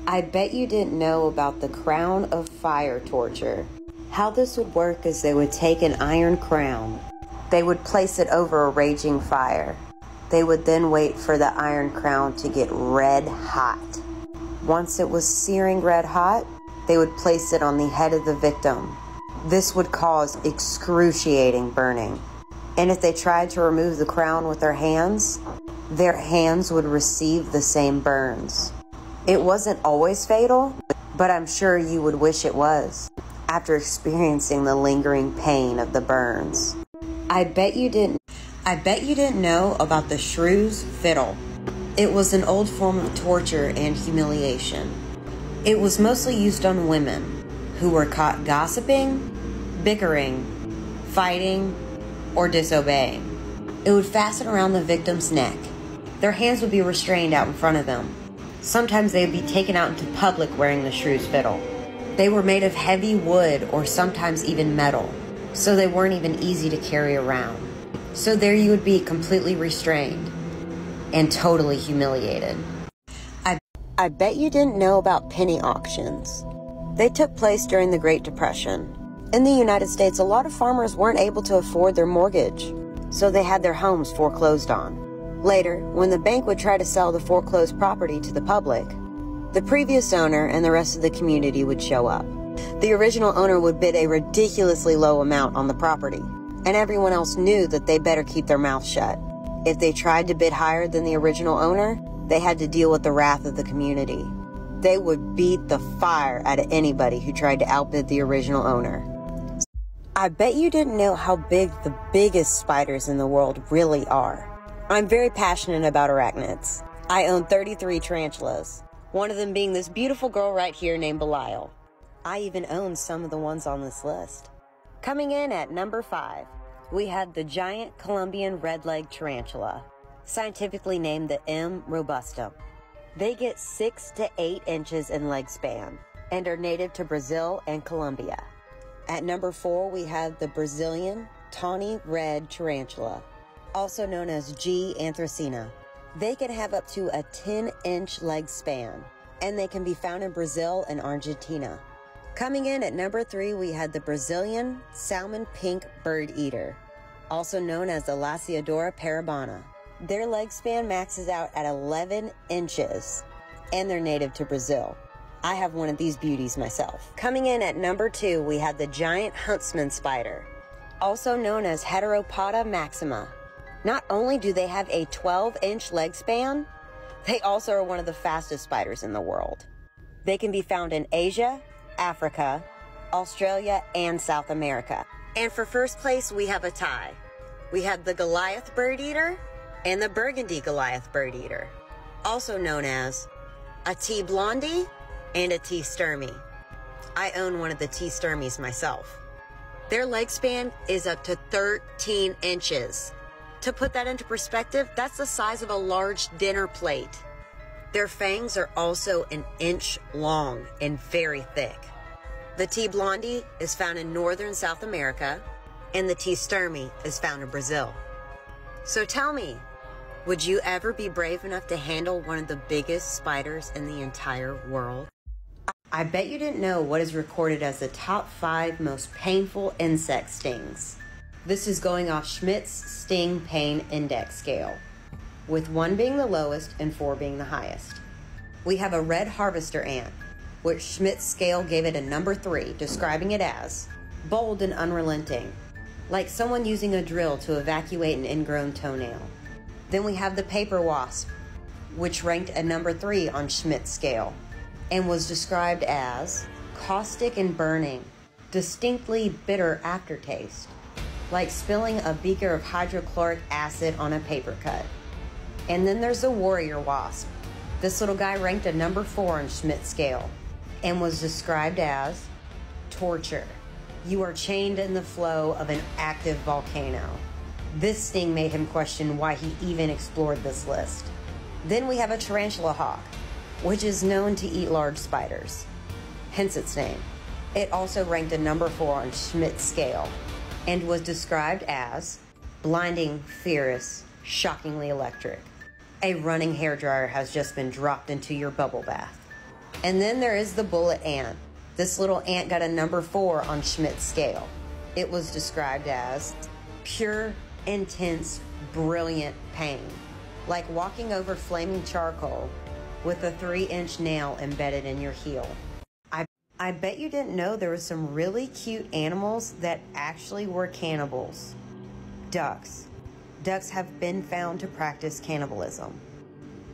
I bet you didn't know about the crown of fire torture. How this would work is they would take an iron crown. They would place it over a raging fire. They would then wait for the iron crown to get red hot. Once it was searing red hot, they would place it on the head of the victim. This would cause excruciating burning. And if they tried to remove the crown with their hands would receive the same burns. It wasn't always fatal, but I'm sure you would wish it was, after experiencing the lingering pain of the burns. I bet you didn't know about the shrew's fiddle. It was an old form of torture and humiliation. It was mostly used on women who were caught gossiping, bickering, fighting, or disobeying. It would fasten around the victim's neck. Their hands would be restrained out in front of them. Sometimes they would be taken out into public wearing the shrew's fiddle. They were made of heavy wood or sometimes even metal, so they weren't even easy to carry around. So there you would be completely restrained and totally humiliated. I bet you didn't know about penny auctions. They took place during the Great Depression. In the United States, a lot of farmers weren't able to afford their mortgage, so they had their homes foreclosed on. Later, when the bank would try to sell the foreclosed property to the public, the previous owner and the rest of the community would show up. The original owner would bid a ridiculously low amount on the property, and everyone else knew that they better keep their mouth shut. If they tried to bid higher than the original owner, they had to deal with the wrath of the community. They would beat the fire out of anybody who tried to outbid the original owner. I bet you didn't know how big the biggest spiders in the world really are. I'm very passionate about arachnids. I own 33 tarantulas, one of them being this beautiful girl right here named Belial. I even own some of the ones on this list. Coming in at number 5, we had the giant Colombian red-legged tarantula, scientifically named the M. robustum. They get 6 to 8 inches in leg span and are native to Brazil and Colombia. At number 4, we have the Brazilian tawny red tarantula, also known as G. anthracina. They can have up to a 10-inch leg span, and they can be found in Brazil and Argentina. Coming in at number 3, we had the Brazilian salmon pink bird eater, also known as the Laciadora parabana. Their leg span maxes out at 11 inches, and they're native to Brazil. I have one of these beauties myself. Coming in at number 2, we had the giant huntsman spider, also known as Heteropoda maxima. Not only do they have a 12-inch leg span, they also are one of the fastest spiders in the world. They can be found in Asia, Africa, Australia, and South America. And for first place, we have a tie. We have the Goliath bird eater and the Burgundy Goliath bird eater, also known as a T. blondie and a T. sturmey. I own one of the T. sturmeys myself. Their leg span is up to 13 inches. To put that into perspective, that's the size of a large dinner plate. Their fangs are also an inch long and very thick. The T. blondie is found in northern South America, and the T. sturmey is found in Brazil. So tell me, would you ever be brave enough to handle one of the biggest spiders in the entire world? I bet you didn't know what is recorded as the top 5 most painful insect stings. This is going off Schmidt's Sting Pain Index scale, with 1 being the lowest and 4 being the highest. We have a red harvester ant, which Schmidt's scale gave it a number 3, describing it as bold and unrelenting, like someone using a drill to evacuate an ingrown toenail. Then we have the paper wasp, which ranked a number 3 on Schmidt's scale, and was described as caustic and burning, distinctly bitter aftertaste, like spilling a beaker of hydrochloric acid on a paper cut. And then there's the warrior wasp. This little guy ranked a number 4 on Schmidt's scale and was described as torture. You are chained in the flow of an active volcano. This sting made him question why he even explored this list. Then we have a tarantula hawk, which is known to eat large spiders, hence its name. It also ranked a number 4 on Schmidt's scale and was described as blinding, fierce, shockingly electric. A running hairdryer has just been dropped into your bubble bath. And then there is the bullet ant. This little ant got a number 4 on Schmidt's scale. It was described as pure, intense, brilliant pain, like walking over flaming charcoal with a 3-inch nail embedded in your heel. I bet you didn't know there were some really cute animals that actually were cannibals. Ducks. Ducks have been found to practice cannibalism.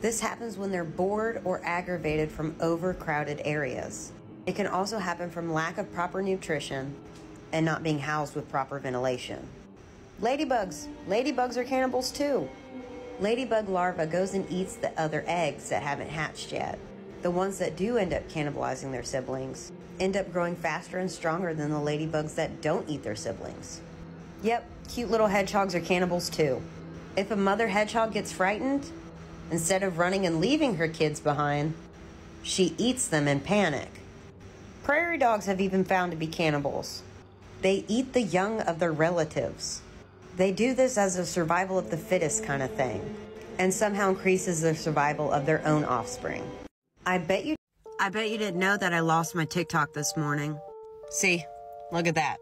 This happens when they're bored or aggravated from overcrowded areas. It can also happen from lack of proper nutrition and not being housed with proper ventilation. Ladybugs. Ladybugs are cannibals too. Ladybug larva goes and eats the other eggs that haven't hatched yet. The ones that do end up cannibalizing their siblings end up growing faster and stronger than the ladybugs that don't eat their siblings. Yep, cute little hedgehogs are cannibals too. If a mother hedgehog gets frightened, instead of running and leaving her kids behind, she eats them in panic. Prairie dogs have even found to be cannibals. They eat the young of their relatives. They do this as a survival of the fittest kind of thing, and somehow increases the survival of their own offspring. I bet you didn't know that I lost my TikTok this morning. See, look at that.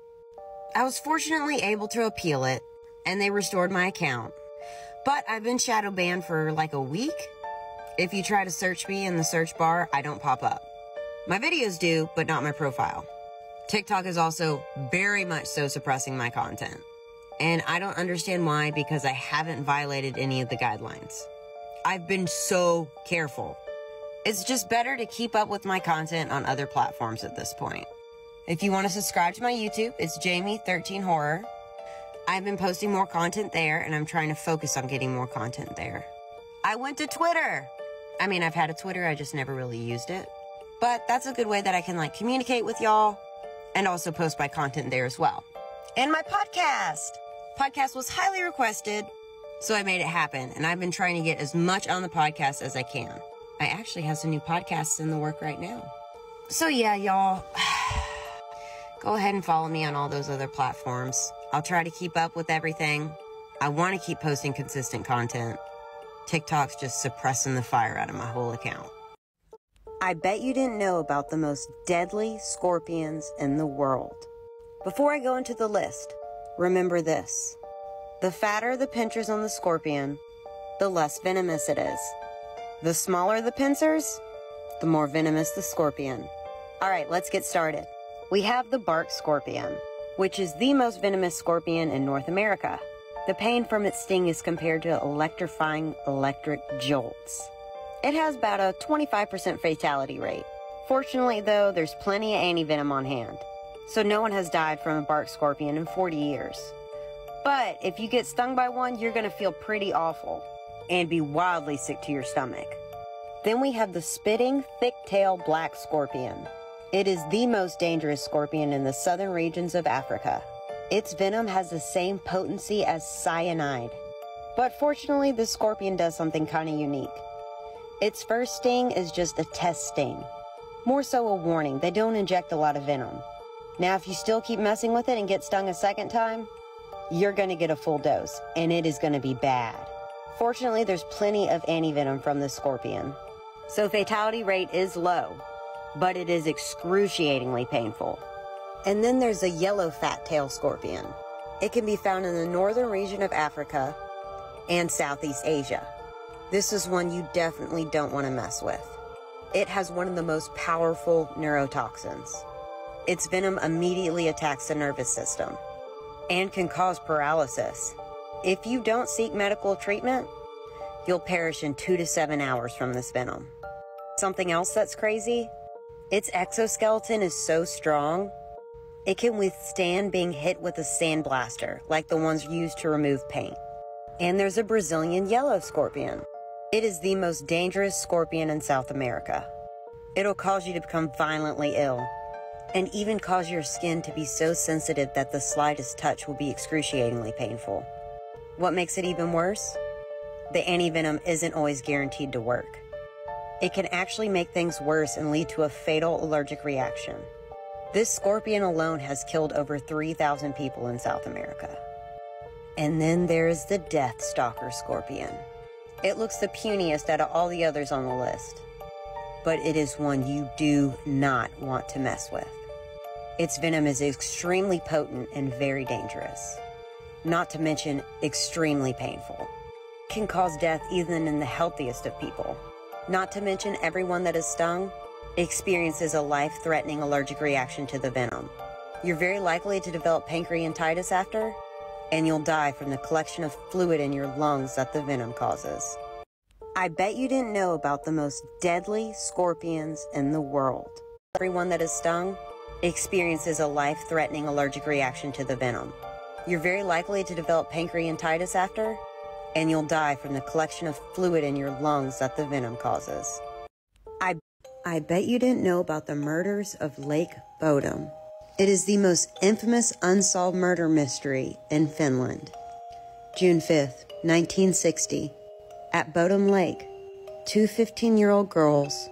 I was fortunately able to appeal it, and they restored my account. But I've been shadow banned for like a week. If you try to search me in the search bar, I don't pop up. My videos do, but not my profile. TikTok is also very much so suppressing my content. And I don't understand why, because I haven't violated any of the guidelines. I've been so careful. It's just better to keep up with my content on other platforms at this point. If you want to subscribe to my YouTube, it's Jamie13horror. I've been posting more content there, and I'm trying to focus on getting more content there. I went to Twitter. I mean, I've had a Twitter, I just never really used it. But that's a good way that I can communicate with y'all and also post my content there as well. And my podcast. Podcast was highly requested, so I made it happen. And I've been trying to get as much on the podcast as I can. I actually have some new podcasts in the work right now. So yeah, y'all, go ahead and follow me on all those other platforms. I'll try to keep up with everything. I want to keep posting consistent content. TikTok's just suppressing the fire out of my whole account. I bet you didn't know about the most deadly scorpions in the world. Before I go into the list, remember this. The fatter the pincers on the scorpion, the less venomous it is. The smaller the pincers, the more venomous the scorpion. Alright, let's get started. We have the bark scorpion, which is the most venomous scorpion in North America. The pain from its sting is compared to electrifying electric jolts. It has about a 25% fatality rate. Fortunately, though, there's plenty of antivenom on hand, so no one has died from a bark scorpion in 40 years. But if you get stung by one, you're going to feel pretty awful and be wildly sick to your stomach. Then we have the spitting, thick-tailed black scorpion. It is the most dangerous scorpion in the southern regions of Africa. Its venom has the same potency as cyanide. But fortunately, this scorpion does something kind of unique. Its first sting is just a test sting. More so a warning, they don't inject a lot of venom. Now, if you still keep messing with it and get stung a second time, you're going to get a full dose, and it is going to be bad. Fortunately, there's plenty of antivenom from this scorpion. So fatality rate is low, but it is excruciatingly painful. And then there's a yellow fat-tailed scorpion. It can be found in the northern region of Africa and Southeast Asia. This is one you definitely don't want to mess with. It has one of the most powerful neurotoxins. Its venom immediately attacks the nervous system and can cause paralysis. If you don't seek medical treatment, you'll perish in 2 to 7 hours from this venom. Something else that's crazy, its exoskeleton is so strong, it can withstand being hit with a sandblaster, like the ones used to remove paint. And there's a Brazilian yellow scorpion. It is the most dangerous scorpion in South America. It'll cause you to become violently ill, and even cause your skin to be so sensitive that the slightest touch will be excruciatingly painful. What makes it even worse? The antivenom isn't always guaranteed to work. It can actually make things worse and lead to a fatal allergic reaction. This scorpion alone has killed over 3,000 people in South America. And then there's the death stalker scorpion. It looks the puniest out of all the others on the list. but it is one you do not want to mess with. Its venom is extremely potent and very dangerous, not to mention extremely painful. It can cause death even in the healthiest of people. Not to mention everyone that is stung experiences a life-threatening allergic reaction to the venom. You're very likely to develop pancreatitis after, and you'll die from the collection of fluid in your lungs that the venom causes. I bet you didn't know about the most deadly scorpions in the world. Everyone that is stung experiences a life-threatening allergic reaction to the venom. You're very likely to develop pancreatitis after, and you'll die from the collection of fluid in your lungs that the venom causes. I bet you didn't know about the murders of Lake Bodom. It is the most infamous unsolved murder mystery in Finland. June 5th, 1960, at Bodom Lake, two 15-year-old girls,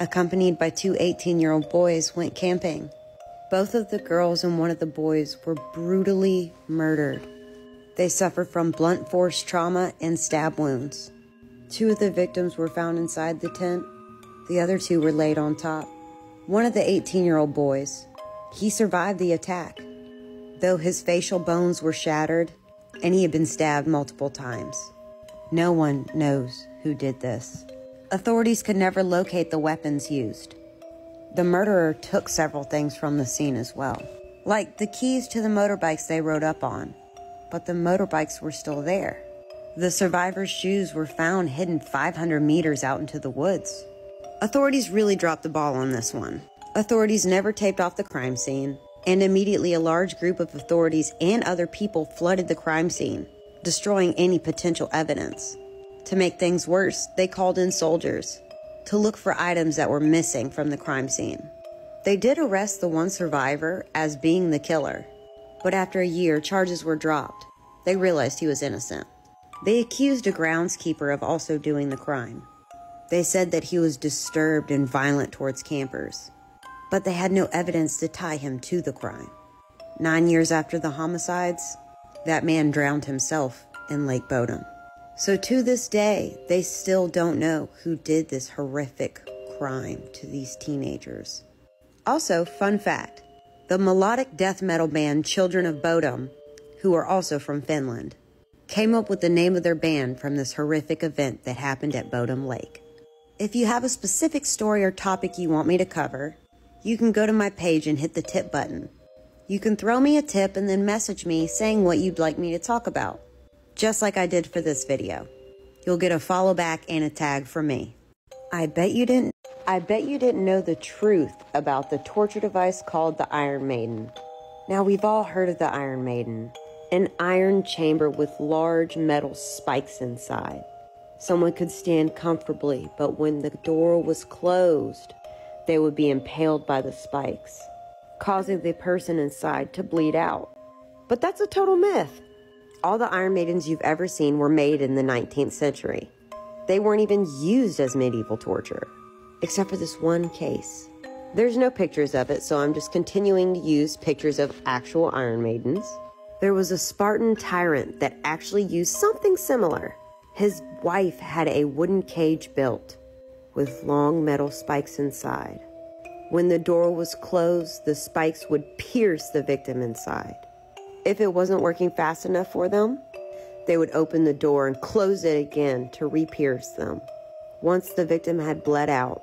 accompanied by two 18-year-old boys, went camping. Both of the girls and one of the boys were brutally murdered. They suffered from blunt force trauma and stab wounds. Two of the victims were found inside the tent. The other two were laid on top. One of the 18-year-old boys, he survived the attack, though his facial bones were shattered and he had been stabbed multiple times. No one knows who did this. Authorities could never locate the weapons used. The murderer took several things from the scene as well, like the keys to the motorbikes they rode up on, but the motorbikes were still there. The survivors' shoes were found hidden 500 meters out into the woods. Authorities really dropped the ball on this one. Authorities never taped off the crime scene, and immediately a large group of authorities and other people flooded the crime scene, destroying any potential evidence. To make things worse, they called in soldiers to look for items that were missing from the crime scene. They did arrest the one survivor as being the killer, but after a year, charges were dropped. They realized he was innocent. They accused a groundskeeper of also doing the crime. They said that he was disturbed and violent towards campers, but they had no evidence to tie him to the crime. 9 years after the homicides, that man drowned himself in Lake Bodom. So to this day, they still don't know who did this horrific crime to these teenagers. Also, fun fact, the melodic death metal band Children of Bodom, who are also from Finland, came up with the name of their band from this horrific event that happened at Bodom Lake. If you have a specific story or topic you want me to cover, you can go to my page and hit the tip button. You can throw me a tip and then message me saying what you'd like me to talk about, just like I did for this video. You'll get a follow back and a tag from me. I bet you didn't know the truth about the torture device called the Iron Maiden. Now, we've all heard of the Iron Maiden, an iron chamber with large metal spikes inside. Someone could stand comfortably, but when the door was closed, they would be impaled by the spikes, causing the person inside to bleed out. But that's a total myth. All the Iron Maidens you've ever seen were made in the 19th century. They weren't even used as medieval torture, except for this one case. There's no pictures of it, so I'm just continuing to use pictures of actual Iron Maidens. There was a Spartan tyrant that actually used something similar. His wife had a wooden cage built with long metal spikes inside. When the door was closed, the spikes would pierce the victim inside. If it wasn't working fast enough for them, they would open the door and close it again to re-pierce them. Once the victim had bled out,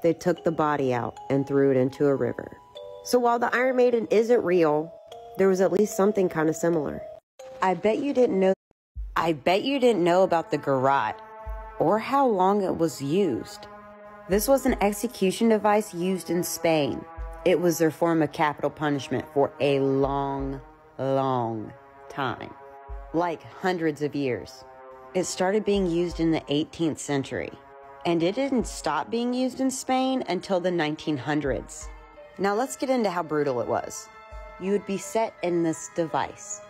they took the body out and threw it into a river. So while the Iron Maiden isn't real, there was at least something kind of similar. I bet you didn't know about the garrote or how long it was used. This was an execution device used in Spain. It was their form of capital punishment for a long time, like hundreds of years. It started being used in the 18th century, and it didn't stop being used in Spain until the 1900s. Now let's get into how brutal it was. You would be set in this device.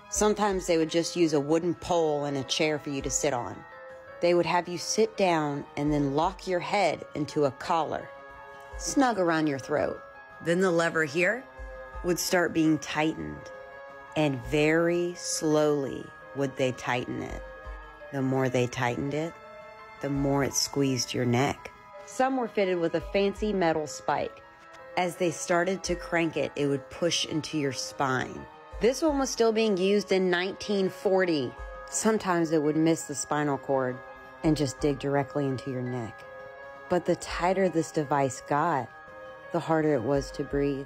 Sometimes they would just use a wooden pole and a chair for you to sit on. They would have you sit down and then lock your head into a collar, snug around your throat. Then the lever here would start being tightened, and very slowly would they tighten it. The more they tightened it, the more it squeezed your neck. Some were fitted with a fancy metal spike. As they started to crank it, it would push into your spine. This one was still being used in 1940. Sometimes it would miss the spinal cord and just dig directly into your neck. But the tighter this device got, the harder it was to breathe.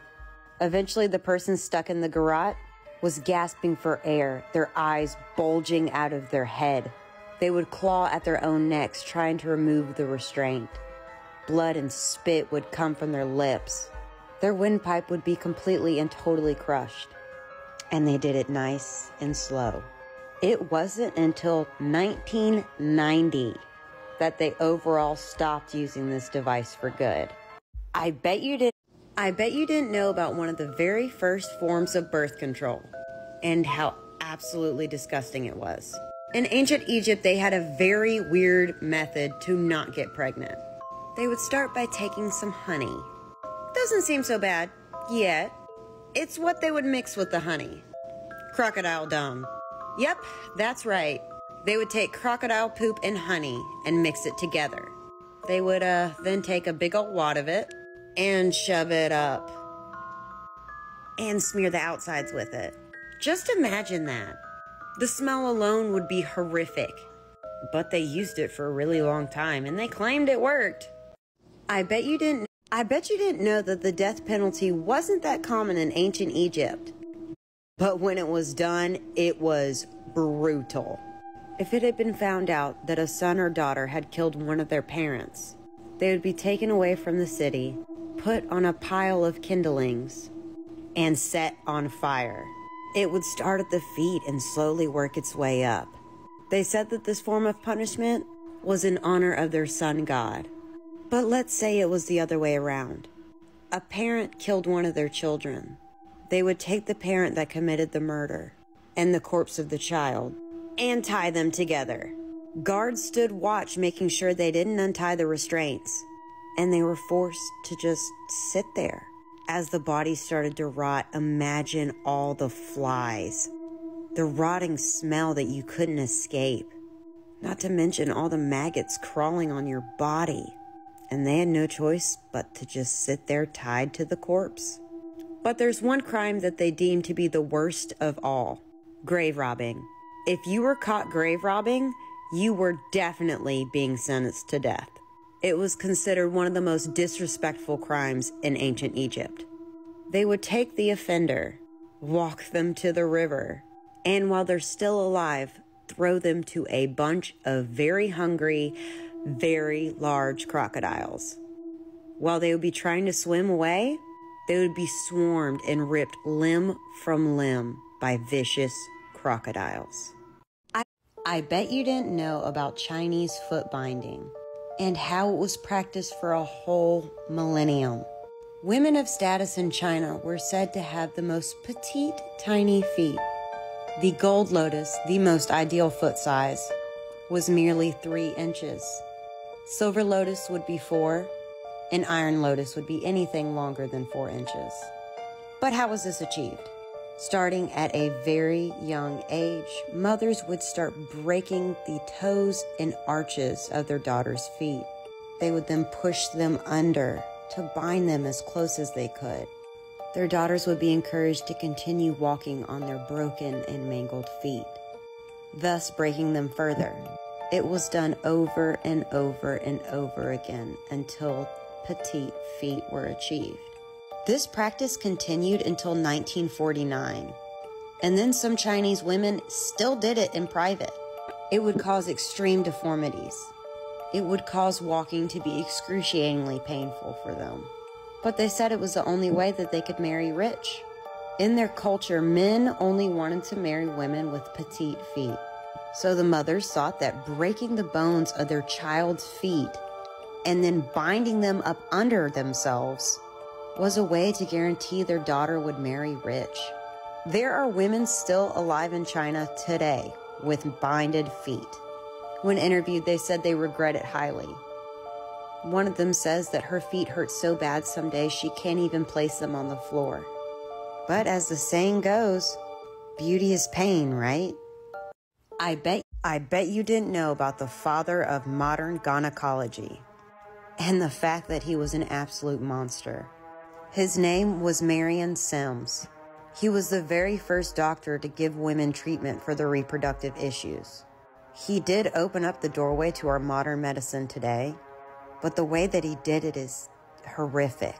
Eventually, the person stuck in the garrote was gasping for air, their eyes bulging out of their head. They would claw at their own necks, trying to remove the restraint. Blood and spit would come from their lips. Their windpipe would be completely and totally crushed. And they did it nice and slow. It wasn't until 1990 that they overall stopped using this device for good. I bet you didn't know about one of the very first forms of birth control and how absolutely disgusting it was. In ancient Egypt, they had a very weird method to not get pregnant. They would start by taking some honey. Doesn't seem so bad yet. It's what they would mix with the honey. Crocodile dung. Yep, that's right. They would take crocodile poop and honey and mix it together. They would then take a big old wad of it and shove it up and smear the outsides with it. Just imagine that. The smell alone would be horrific, but they used it for a really long time and they claimed it worked. I bet you didn't know that the death penalty wasn't that common in ancient Egypt. But when it was done, it was brutal. If it had been found out that a son or daughter had killed one of their parents, they would be taken away from the city, put on a pile of kindlings, and set on fire. It would start at the feet and slowly work its way up. They said that this form of punishment was in honor of their sun god. But let's say it was the other way around. A parent killed one of their children. They would take the parent that committed the murder and the corpse of the child and tie them together. Guards stood watch, making sure they didn't untie the restraints, and they were forced to just sit there. As the body started to rot, imagine all the flies, the rotting smell that you couldn't escape, not to mention all the maggots crawling on your body. And they had no choice but to just sit there tied to the corpse. But there's one crime that they deemed to be the worst of all: grave robbing. If you were caught grave robbing, you were definitely being sentenced to death. It was considered one of the most disrespectful crimes in ancient Egypt. They would take the offender, walk them to the river, and while they're still alive, throw them to a bunch of very hungry, very large crocodiles. While they would be trying to swim away, they would be swarmed and ripped limb from limb by vicious crocodiles. I bet you didn't know about Chinese foot binding and how it was practiced for a whole millennium. Women of status in China were said to have the most petite, tiny feet. The gold lotus, the most ideal foot size, was merely 3 inches. Silver lotus would be 4, and iron lotus would be anything longer than 4 inches. But how was this achieved? Starting at a very young age, mothers would start breaking the toes and arches of their daughters' feet. They would then push them under to bind them as close as they could. Their daughters would be encouraged to continue walking on their broken and mangled feet, thus breaking them further. It was done over and over and over again until petite feet were achieved. This practice continued until 1949, and then some Chinese women still did it in private. It would cause extreme deformities. It would cause walking to be excruciatingly painful for them. But they said it was the only way that they could marry rich. In their culture, men only wanted to marry women with petite feet. So the mothers thought that breaking the bones of their child's feet and then binding them up under themselves was a way to guarantee their daughter would marry rich. There are women still alive in China today with binded feet. When interviewed, they said they regret it highly. One of them says that her feet hurt so bad some days she can't even place them on the floor. But as the saying goes, beauty is pain, right? I bet you didn't know about the father of modern gynecology. and the fact that he was an absolute monster. His name was Marion Sims. He was the very first doctor to give women treatment for their reproductive issues. He did open up the doorway to our modern medicine today, but the way that he did it is horrific.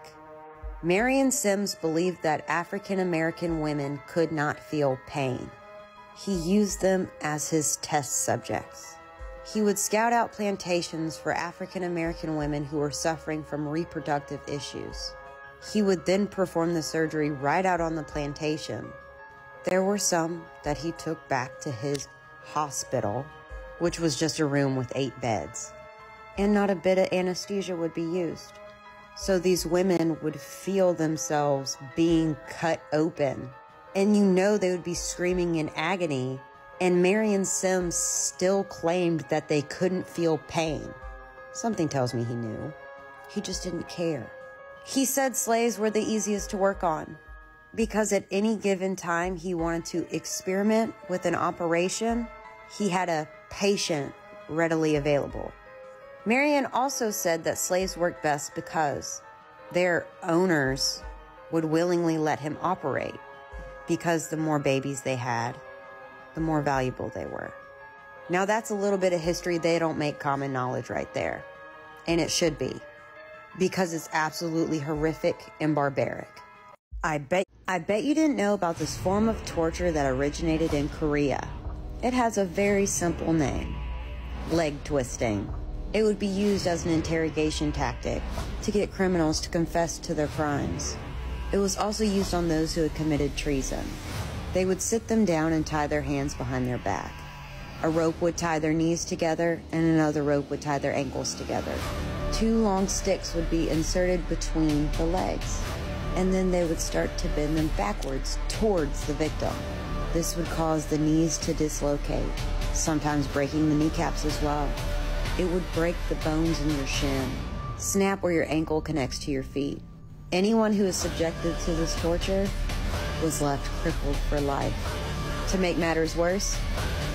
Marion Sims believed that African American women could not feel pain. He used them as his test subjects. He would scout out plantations for African American women who were suffering from reproductive issues. He would then perform the surgery right out on the plantation. There were some that he took back to his hospital, which was just a room with 8 beds, and not a bit of anesthesia would be used. So these women would feel themselves being cut open, and they would be screaming in agony, and Marion Sims still claimed that they couldn't feel pain. Something tells me he knew. He just didn't care. He said slaves were the easiest to work on because at any given time he wanted to experiment with an operation, he had a patient readily available. Marion also said that slaves worked best because their owners would willingly let him operate, because the more babies they had, the more valuable they were. Now that's a little bit of history they don't make common knowledge right there, and it should be, because it's absolutely horrific and barbaric. I bet you didn't know about this form of torture that originated in Korea. It has a very simple name: leg twisting. It would be used as an interrogation tactic to get criminals to confess to their crimes. It was also used on those who had committed treason. They would sit them down and tie their hands behind their back. A rope would tie their knees together, and another rope would tie their ankles together. 2 long sticks would be inserted between the legs, and then they would start to bend them backwards towards the victim. This would cause the knees to dislocate, sometimes breaking the kneecaps as well. It would break the bones in your shin, snap where your ankle connects to your feet. Anyone who was subjected to this torture was left crippled for life. To make matters worse,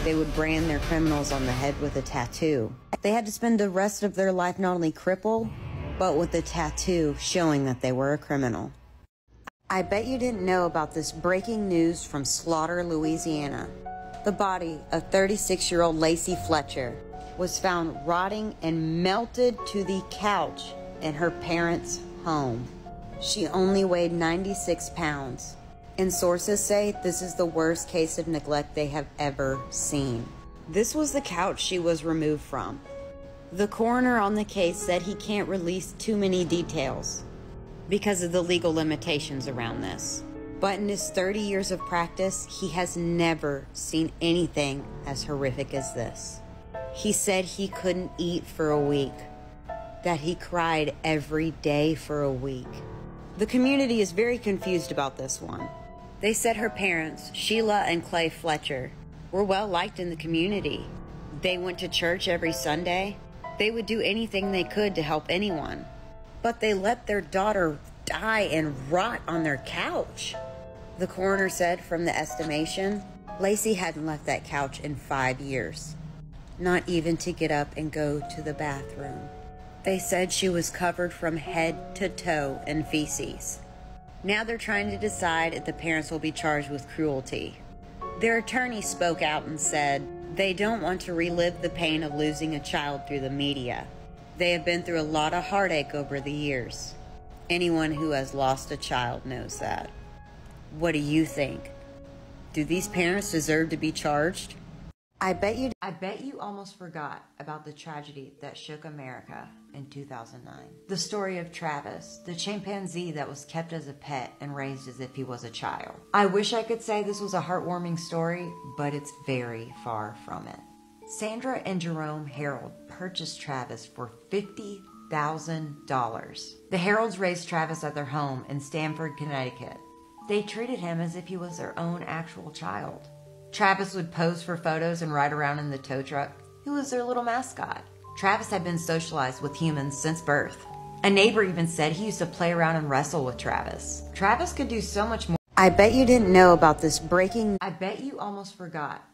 they would brand their criminals on the head with a tattoo. They had to spend the rest of their life not only crippled, but with a tattoo showing that they were a criminal. I bet you didn't know about this breaking news from Slaughter, Louisiana. The body of 36-year-old Lacey Fletcher was found rotting and melted to the couch in her parents' home. She only weighed 96 pounds, and sources say this is the worst case of neglect they have ever seen. This was the couch she was removed from. The coroner on the case said he can't release too many details because of the legal limitations around this. But in his 30 years of practice, he has never seen anything as horrific as this. He said he couldn't eat for a week, that he cried every day for a week. The community is very confused about this one. They said her parents, Sheila and Clay Fletcher, were well liked in the community. They went to church every Sunday. They would do anything they could to help anyone. But they let their daughter die and rot on their couch. The coroner said from the estimation, Lacey hadn't left that couch in 5 years. Not even to get up and go to the bathroom. They said she was covered from head to toe in feces. Now they're trying to decide if the parents will be charged with cruelty. Their attorney spoke out and said they don't want to relive the pain of losing a child through the media. They have been through a lot of heartache over the years. Anyone who has lost a child knows that. What do you think? Do these parents deserve to be charged? I bet you almost forgot about the tragedy that shook America in 2009. The story of Travis, the chimpanzee that was kept as a pet and raised as if he was a child. I wish I could say this was a heartwarming story, but it's very far from it. Sandra and Jerome Harold purchased Travis for $50,000. The Harolds raised Travis at their home in Stamford, Connecticut. They treated him as if he was their own actual child. Travis would pose for photos and ride around in the tow truck. He was their little mascot. Travis had been socialized with humans since birth. A neighbor even said he used to play around and wrestle with Travis. Travis could do so much more. I bet you didn't know about this breaking. I bet you almost forgot